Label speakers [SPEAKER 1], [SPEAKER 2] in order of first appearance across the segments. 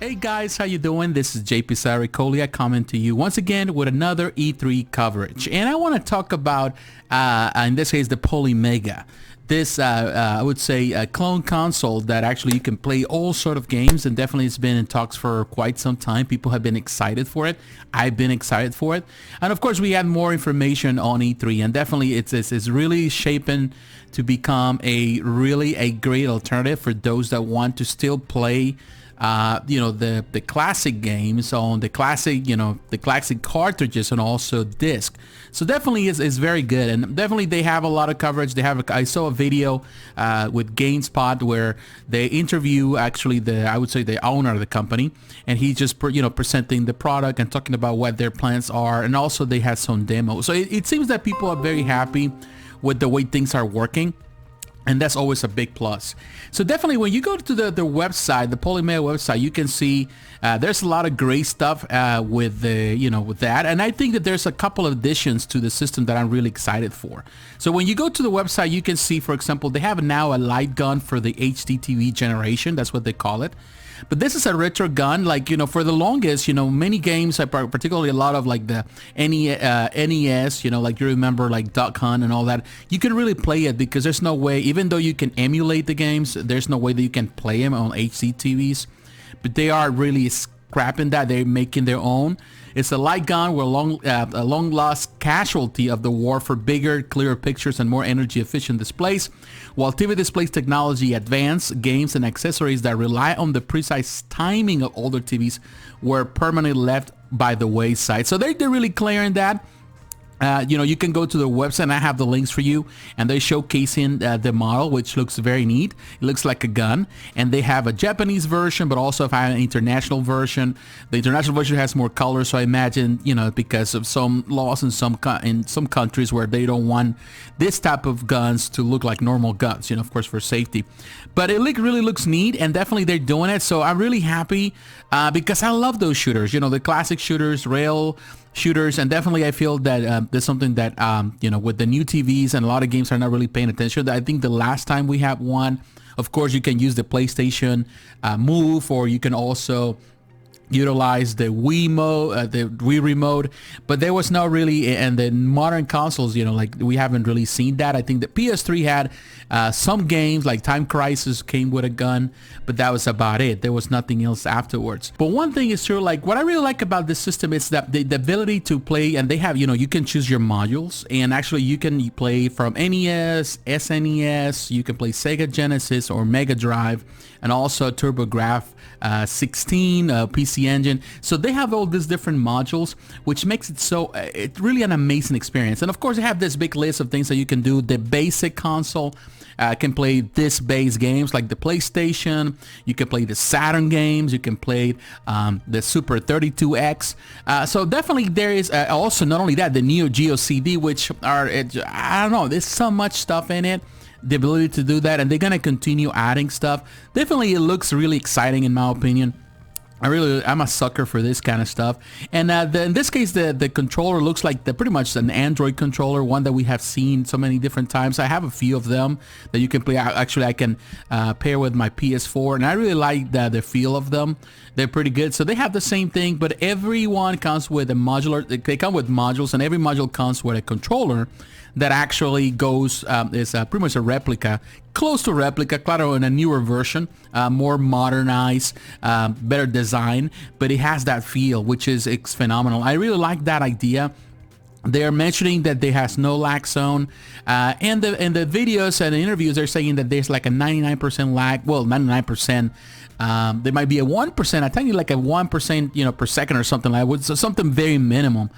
[SPEAKER 1] Hey guys, how you doing? This is jpsarrireviews coming to you once again with another E3 coverage, and I want to talk about, in this case, the Polymega. This, I would say, a clone console that actually you can play all sort of games, and definitely it's been in talks for quite some time. People have been excited for it. I've been excited for it, and of course we have more information on E3, and definitely it's really shaping to become a great alternative for those that want to still play the classic games on the classic cartridges and also disc. So definitely is very good, and definitely they have a lot of coverage. I saw a video with GameSpot where they interview actually I would say the owner of the company, and he's just presenting the product and talking about what their plans are, and also they had some demos. So it seems that people are very happy with the way things are working, and that's always a big plus. So definitely when you go to the website, the Polymega website, you can see there's a lot of great stuff with that, and I think that there's a couple of additions to the system that I'm really excited for. So when you go to the website, you can see, for example, they have now a light gun for the HD TV generation. That's what they call it. But this is a retro gun, for the longest, many games, particularly a lot of like the NES, like you remember like Duck Hunt and all that, you can really play it because there's no way, even though you can emulate the games, there's no way that you can play them on HD TVs. But they are really scrapping that. They're making their own. It's a light gun with a long lost casualty of the war for bigger, clearer pictures and more energy efficient displays, while TV displays technology advance, games and accessories that rely on the precise timing of older TVs were permanently left by the wayside. So they're really clearing that. You can go to the website, and I have the links for you, and they're showcasing the model, which looks very neat. It looks like a gun, and they have a Japanese version, but also have an international version. The international version has more colors, so I imagine, because of some laws in some countries where they don't want this type of guns to look like normal guns, of course for safety. But it really looks neat, and definitely they're doing it, so I'm really happy because I love those shooters, the classic shooters, rail shooters, and definitely I feel that there's something that with the new TVs and a lot of games are not really paying attention. I think the last time we had one, of course you can use the PlayStation Move, or you can also utilize the Wii remote, but there was not really, and the modern consoles, we haven't really seen that. I think the PS3 had some games like Time Crisis came with a gun, but that was about it. There was nothing else afterwards. But one thing is true, what I really like about this system is that the ability to play, and they have, you can choose your modules, and actually you can play from NES, SNES, you can play Sega Genesis or Mega Drive, and also TurboGrafx 16, PC Engine. So they have all these different modules, which makes it so it's really an amazing experience. And of course they have this big list of things that you can do. The basic console can play disc-based games like the PlayStation. You can play the Saturn games. You can play the Super 32X. So definitely there is also, not only that, the Neo Geo CD, which are, I don't know, there's so much stuff in it. The ability to do that, and they're gonna continue adding stuff. Definitely it looks really exciting in my opinion. I'm a sucker for this kind of stuff, and in this case the controller looks like pretty much an Android controller, one that we have seen so many different times. I have a few of them that you can play. Actually I can pair with my PS4, and I really like the feel of them. They're pretty good. So they have the same thing, but everyone comes with a modular. They come with modules, and every module comes with a controller that actually goes is pretty much a replica, close to a replica, claro, in a newer version, more modernized, better design, but it has that feel, which is phenomenal. I really like that idea. They're mentioning that there has no lag zone, and the videos and the interviews they're saying that there's like a 99% lag, well 99%. There might be a 1%, I tell you, like a 1%, per second or something like that, so something very minimum,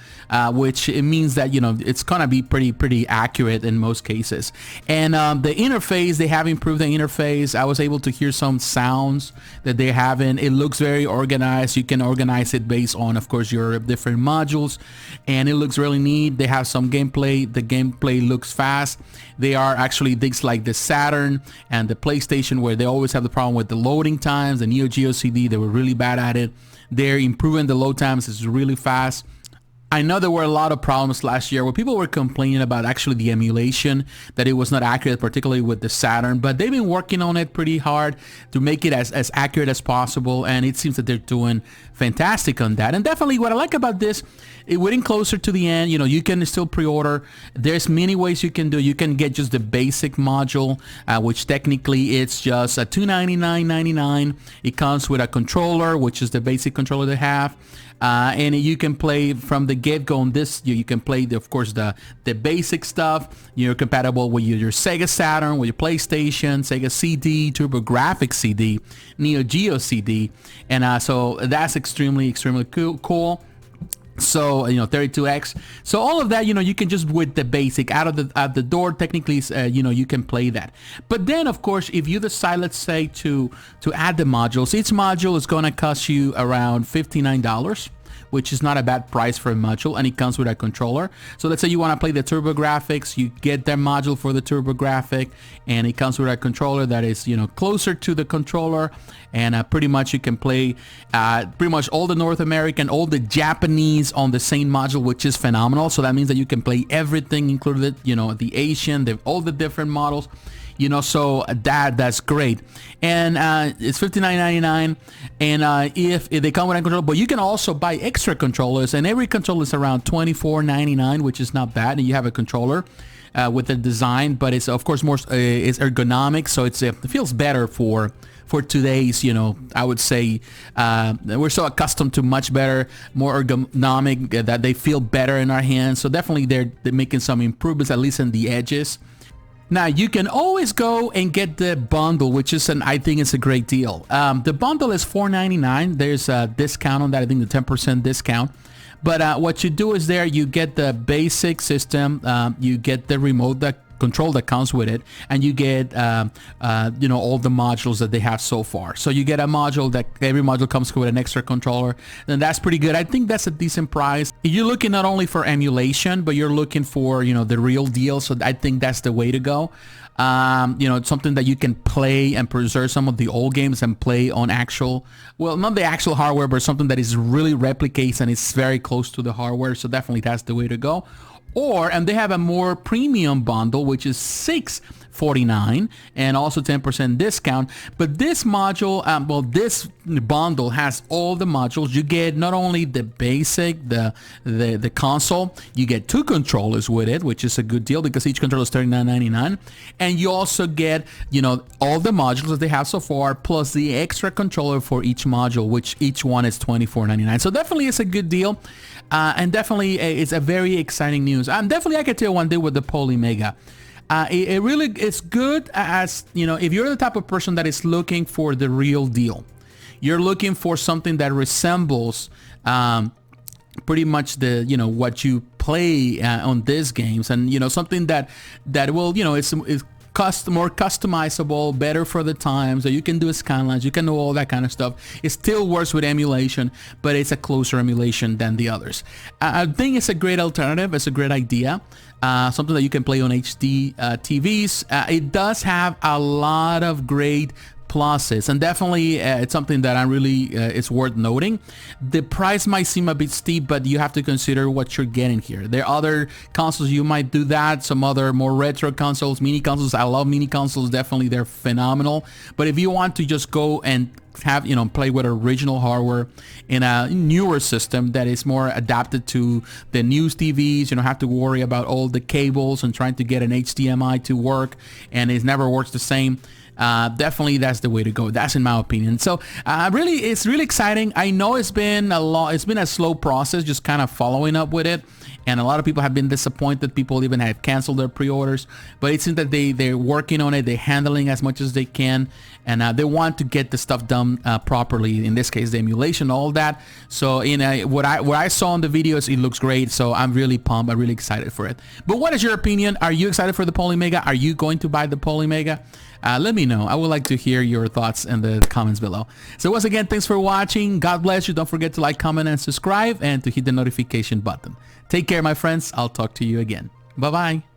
[SPEAKER 1] which it means that, it's gonna be pretty accurate in most cases. And the interface, they have improved the interface. I was able to hear some sounds that they haven't. It looks very organized. You can organize it based on, of course, your different modules, and it looks really neat. They have some gameplay. The gameplay looks fast. They are actually things like the Saturn and the PlayStation, where they always have the problem with the loading times. The Neo Geo CD, they were really bad at it. They're improving the load times. It's really fast. I know there were a lot of problems last year where people were complaining about actually the emulation, that it was not accurate, particularly with the Saturn, but they've been working on it pretty hard to make it as accurate as possible, and it seems that they're doing fantastic on that. And definitely what I like about this, we're getting closer to the end. You know, you can still pre-order. There's many ways you can do. You can get just the basic module, which technically it's just a $299.99. It comes with a controller, which is the basic controller they have. And you can play from the get-go on this. You can play, of course, the basic stuff. You're compatible with your Sega Saturn, with your PlayStation, Sega CD, TurboGrafx CD, Neo Geo CD, and so that's extremely cool. So, you know, 32X. So all of that, you know, you can just with the basic out of the door, technically, you know, you can play that. But then, of course, if you decide, let's say, to add the modules, each module is going to cost you around $59, which is not a bad price for a module, and it comes with a controller. So let's say you want to play the TurboGrafx, you get their module for the TurboGrafx, and it comes with a controller that is, you know, closer to the controller, and pretty much you can play pretty much all the North American, all the Japanese on the same module, which is phenomenal. So that means that you can play everything included, you know, the Asian, all the different models. You know, so that's great. And it's $59.99, and if they come with a controller, but you can also buy extra controllers, and every controller is around $24.99, which is not bad. And you have a controller with the design, but it's of course more it's ergonomic, so it feels better for today's, you know, I would say we're so accustomed to much better, more ergonomic, that they feel better in our hands. So definitely they're making some improvements, at least in the edges. Now, you can always go and get the bundle, which is I think it's a great deal. The bundle is $4.99. There's a discount on that. I think the 10% discount. But what you do is you get the basic system, you get the remote control that comes with it, and you get you know, all the modules that they have so far. So you get a module that every module comes with an extra controller, and that's pretty good. I think that's a decent price. You're looking not only for emulation, but you're looking for, you know, the real deal. So I think that's the way to go. You know, it's something that you can play and preserve some of the old games and play on actual, well, not the actual hardware, but something that is really replicates and it's very close to the hardware. So definitely that's the way to go. And they have a more premium bundle, which is $6.49 and also 10% discount. But this module, well, this bundle has all the modules. You get not only the basic, the console, you get 2 controllers with it, which is a good deal because each controller is $39.99. And you also get, you know, all the modules that they have so far, plus the extra controller for each module, which each one is $24.99. So definitely it's a good deal. And definitely it's a very exciting news. Definitely I could tell one day with the Polymega. It really is good, as you know, if you're the type of person that is looking for the real deal, you're looking for something that resembles pretty much the, you know, what you play on these games, and you know, something that will, you know, it's more customizable, better for the times, so you can do scanlines, you can do all that kind of stuff. It still works with emulation, but it's a closer emulation than the others. I think it's a great alternative. It's a great idea. Something that you can play on HD TVs. It does have a lot of great pluses, and definitely it's something that I really it's worth noting. The price might seem a bit steep, but you have to consider what you're getting here. There are other consoles you might do that, some other more retro consoles, mini consoles. I love mini consoles, definitely they're phenomenal. But if you want to just go and have, you know, play with original hardware in a newer system that is more adapted to the news TVs, you don't have to worry about all the cables and trying to get an HDMI to work, and it never works the same. Definitely that's the way to go. That's in my opinion. So really, it's really exciting. I know it's been a slow process, just kind of following up with it, and a lot of people have been disappointed. People even have canceled their pre-orders, but it seems that they're working on it. They're handling as much as they can, and they want to get the stuff done properly. In this case, the emulation, all that. So what I saw in the videos, it looks great. So I'm really pumped. I'm really excited for it. But what is your opinion? Are you excited for the Polymega? Are you going to buy the Polymega? Let me know. I would like to hear your thoughts in the comments below. So once again, thanks for watching. God bless you. Don't forget to like, comment, and subscribe, and to hit the notification button. Take care, my friends. I'll talk to you again. Bye-bye.